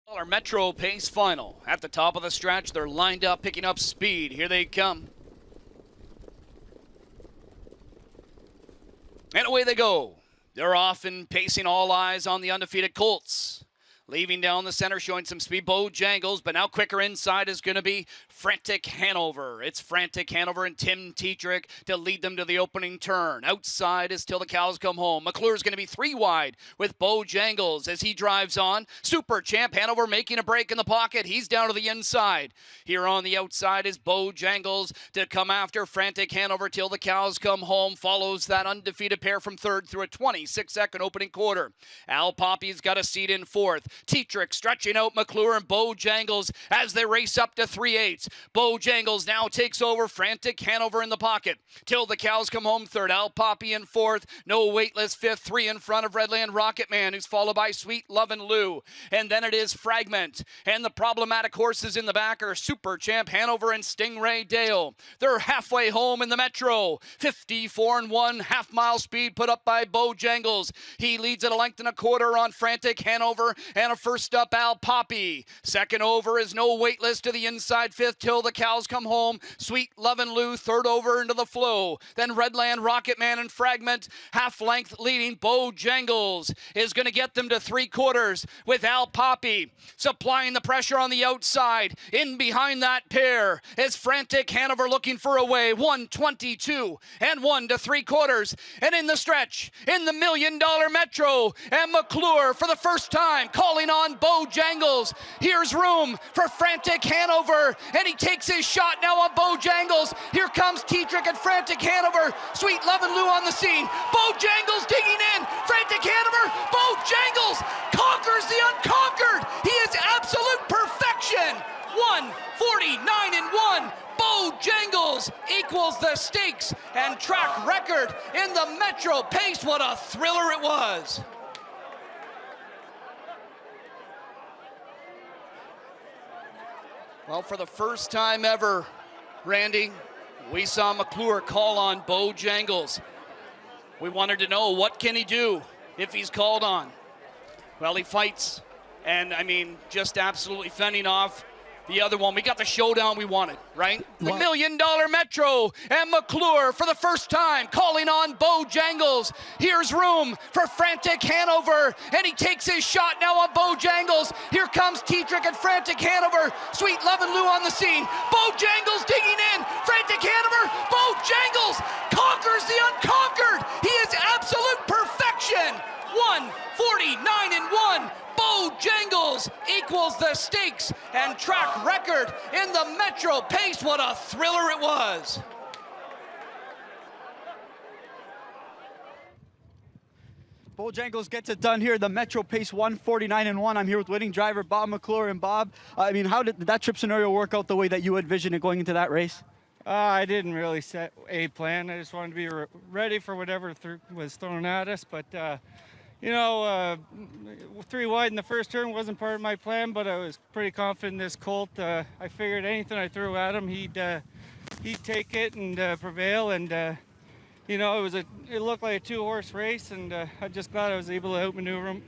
Our Metro Pace final. At the top of the stretch, they're lined up, picking up speed. Here they come. And away they go. They're off and pacing, all eyes on the undefeated Colts. Leaving down the center, showing some speed, Bojangles, but now quicker inside is going to be Frantic Hanover. It's Frantic Hanover and Tim Tetrick to lead them to the opening turn. Outside is Till the Cows Come Home. McClure's going to be 3 wide with Bojangles as he drives on. Super Champ Hanover making a break in the pocket. He's down to the inside. Here on the outside is Bojangles to come after Frantic Hanover. Till the Cows Come Home follows that undefeated pair from third through a 26-second opening quarter. Al Poppy's got a seat in fourth. Tetrick stretching out McClure and Bojangles as they race up to 3/8. Bojangles now takes over. Frantic Hanover in the pocket. Till the Cows Come Home third. Al Poppy in fourth. No Waitless fifth. 3 in front of Redland Rocket Man, who's followed by Sweet Lovin' Lou. And then it is Fragment. And the problematic horses in the back are Super Champ Hanover and Stingray Dale. They're halfway home in the Metro. 54-1 half-mile speed put up by Bojangles. He leads at a length and a quarter on Frantic Hanover. And a first up, Al Poppy. Second over is No Waitlist to the inside. Fifth, Till the Cows Come Home. Sweet Lovin' Lou, third over into the flow. Then Redland Rocket Man and Fragment, half length leading. Bojangles is going to get them to 3/4 with Al Poppy supplying the pressure on the outside. In behind that pair is Frantic Hanover looking for a way. 1:22 and 1 to 3/4. And in the stretch, in the $1 Million Metro, and McClure for the first time calling on Bojangles. Here's room for Frantic Hanover, and he takes his shot now on Bojangles. Here comes Tetrick and Frantic Hanover. Sweet Lovin' Lou on the scene. Bojangles digging in. Frantic Hanover. Bojangles conquers the unconquered. He is absolute perfection. 1:49-1. Bojangles equals the stakes and track record in the Metro Pace. What a thriller it was. Well, for the first time ever, Randy, we saw McClure call on Bojangles. We wanted to know, what can he do if he's called on? Well, he fights, and I mean, just absolutely fending off the other one. We got the showdown we wanted, right? The $1 Million Metro, and McClure for the first time calling on Bojangles. Here's room for Frantic Hanover, and he takes his shot now on Bojangles. Here comes Tetrick and Frantic Hanover. Sweet Lovin' Lou on the scene. Bojangles digging in. Frantic Hanover. Bojangles conquers the unconquered. He is absolute perfection. 1:49-1. Bojangles equals the stakes and track record in the Metro Pace. What a thriller it was. Bojangles gets it done here. The Metro Pace 1:49-1. I'm here with winning driver Bob McClure. And Bob, I mean, how did that trip scenario work out the way that you envisioned it going into that race? I didn't really set a plan. I just wanted to be ready for whatever was thrown at us. But, you know, 3 wide in the first turn wasn't part of my plan, but I was pretty confident in this colt. I figured anything I threw at him, he'd take it and prevail. And, you know, it looked like a 2-horse race, and I'm just glad I was able to outmaneuver him.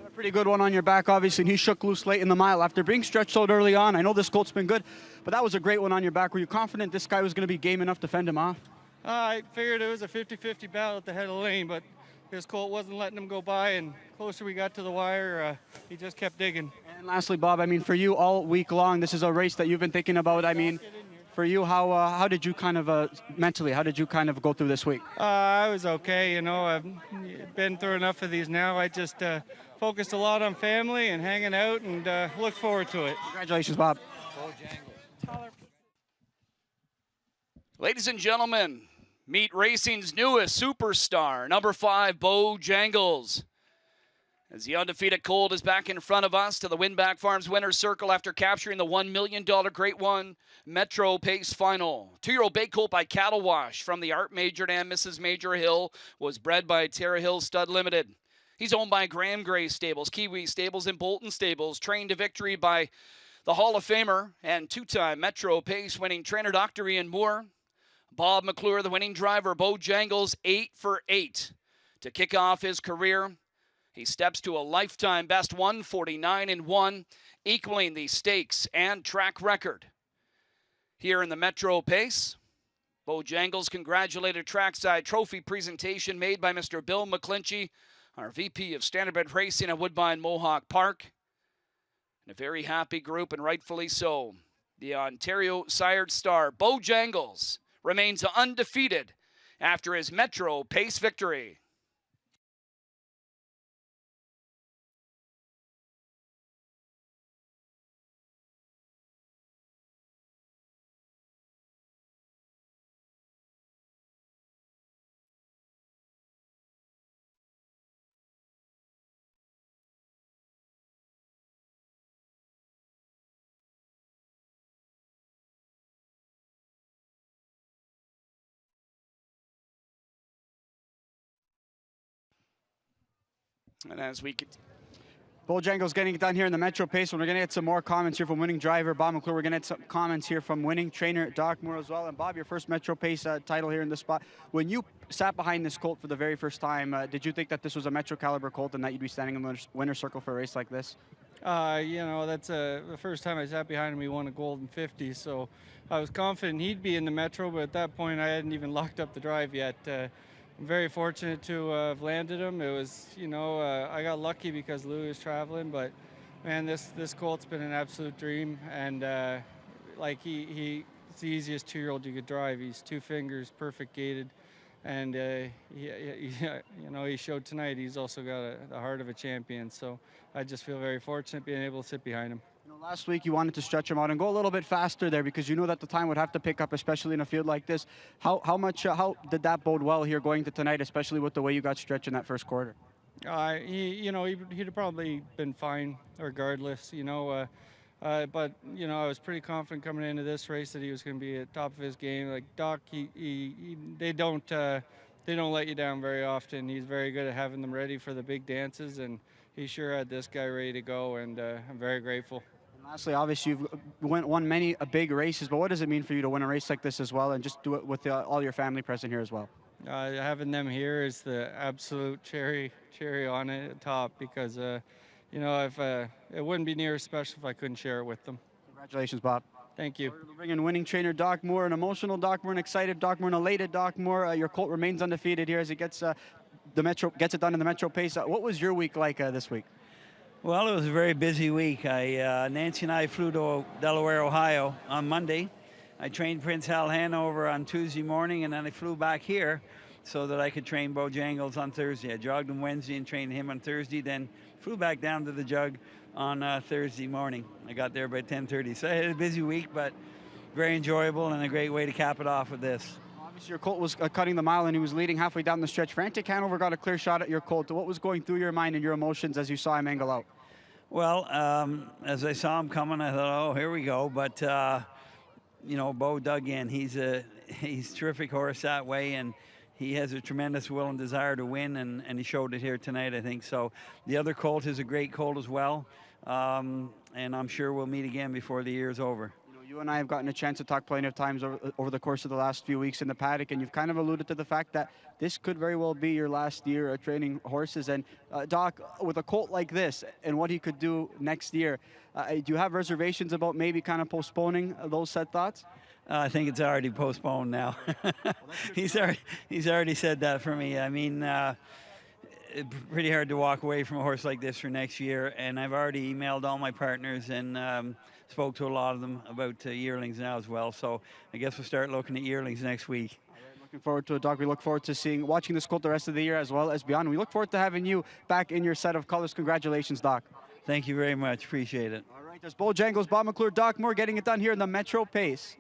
A pretty good one on your back, obviously, and he shook loose late in the mile after being stretched out early on. I know this colt's been good, but that was a great one on your back. Were you confident this guy was going to be game enough to fend him off? I figured it was a 50-50 battle at the head of the lane, but this colt wasn't letting him go by, and closer we got to the wire, he just kept digging. And lastly, Bob, I mean, for you all week long, this is a race that you've been thinking about. I mean, for you, how did you kind of mentally, how did you kind of go through this week? I was okay, you know. I've been through enough of these now. I just focused a lot on family and hanging out, and look forward to it. Congratulations, Bob. Ladies and gentlemen, meet racing's newest superstar, number 5, Bojangles. As the undefeated colt is back in front of us to the Winback Farms winner's circle after capturing the $1 Million Grade 1 Metro Pace final. 2-year-old bay colt by Cattle Wash from the Art Major and Mrs. Major Hill was bred by Terra Hill Stud Limited. He's owned by Graham Gray Stables, Kiwi Stables, and Bolton Stables, trained to victory by the Hall of Famer and 2-time Metro Pace winning trainer Dr. Ian Moore. Bob McClure, the winning driver. Bojangles 8 for 8 to kick off his career. He steps to a lifetime best 149-1, equaling the stakes and track record. Here in the Metro Pace, Bojangles congratulated trackside trophy presentation made by Mr. Bill McClinchy, our VP of Standardbred Racing at Woodbine Mohawk Park. And a very happy group, and rightfully so. The Ontario sired star, Bojangles, remains undefeated after his Metro Pace victory. And as we could, Bojangles getting it done here in the Metro Pace. We're going to get some more comments here from winning driver Bob McClure. We're going to get some comments here from winning trainer Doc Moore as well. And Bob, your first Metro Pace title here in this spot. When you sat behind this colt for the very first time, did you think that this was a Metro caliber colt and that you'd be standing in the winner's circle for a race like this? You know, that's the first time I sat behind him. He won a Golden 50, so I was confident he'd be in the Metro, but at that point I hadn't even locked up the drive yet. I'm very fortunate to have landed him. It was, you know, I got lucky because Louis was traveling, but man, this colt's been an absolute dream, and like he's the easiest 2-year-old you could drive. He's 2 fingers, perfect gated, and you know, he showed tonight he's also got the heart of a champion. So I just feel very fortunate being able to sit behind him. You know, last week you wanted to stretch him out and go a little bit faster there because you knew that the time would have to pick up, especially in a field like this. How did that bode well here going to tonight, especially with the way you got stretched in that first quarter? You know, he'd have probably been fine regardless, you know. But you know, I was pretty confident coming into this race that he was going to be at top of his game. Like Doc, they don't let you down very often. He's very good at having them ready for the big dances, and he sure had this guy ready to go, and I'm very grateful. And lastly, obviously you've won many big races, but what does it mean for you to win a race like this as well, and just do it with all your family present here as well? Having them here is the absolute cherry on it at top, because you know, if it wouldn't be near as special if I couldn't share it with them. Congratulations, Bob. Thank you. We're bringing winning trainer Doc Moore, an emotional Doc Moore, an excited Doc Moore, an elated Doc Moore. Your colt remains undefeated here as he gets it done in the Metro Pace. What was your week like this week? Well, it was a very busy week. Nancy and I flew to Delaware, Ohio on Monday. I trained Prince Hal Hanover on Tuesday morning, and then I flew back here so that I could train Bojangles on Thursday. I jogged him Wednesday and trained him on Thursday, then flew back down to the jug on Thursday morning. I got there by 10:30. So I had a busy week, but very enjoyable and a great way to cap it off with this. Obviously, your colt was cutting the mile and he was leading halfway down the stretch. Frantic Hanover got a clear shot at your colt. What was going through your mind and your emotions as you saw him angle out? Well, as I saw him coming, I thought, oh, here we go. But, you know, Bo dug in. He's a terrific horse that way, and he has a tremendous will and desire to win, and he showed it here tonight, I think. So the other colt is a great colt as well, and I'm sure we'll meet again before the year's over. You and I have gotten a chance to talk plenty of times over the course of the last few weeks in the paddock, and you've kind of alluded to the fact that this could very well be your last year training horses. And Doc, with a colt like this and what he could do next year, do you have reservations about maybe kind of postponing those set thoughts? I think it's already postponed now. He's already said that for me. I mean, it's pretty hard to walk away from a horse like this for next year, and I've already emailed all my partners and spoke to a lot of them about yearlings now as well. So I guess we'll start looking at yearlings next week. Looking forward to it, Doc. We look forward to watching this colt the rest of the year as well as beyond. We look forward to having you back in your set of colors. Congratulations, Doc. Thank you very much. Appreciate it. All right, there's Bojangles, Bob McClure, Doc Moore getting it done here in the Metro Pace.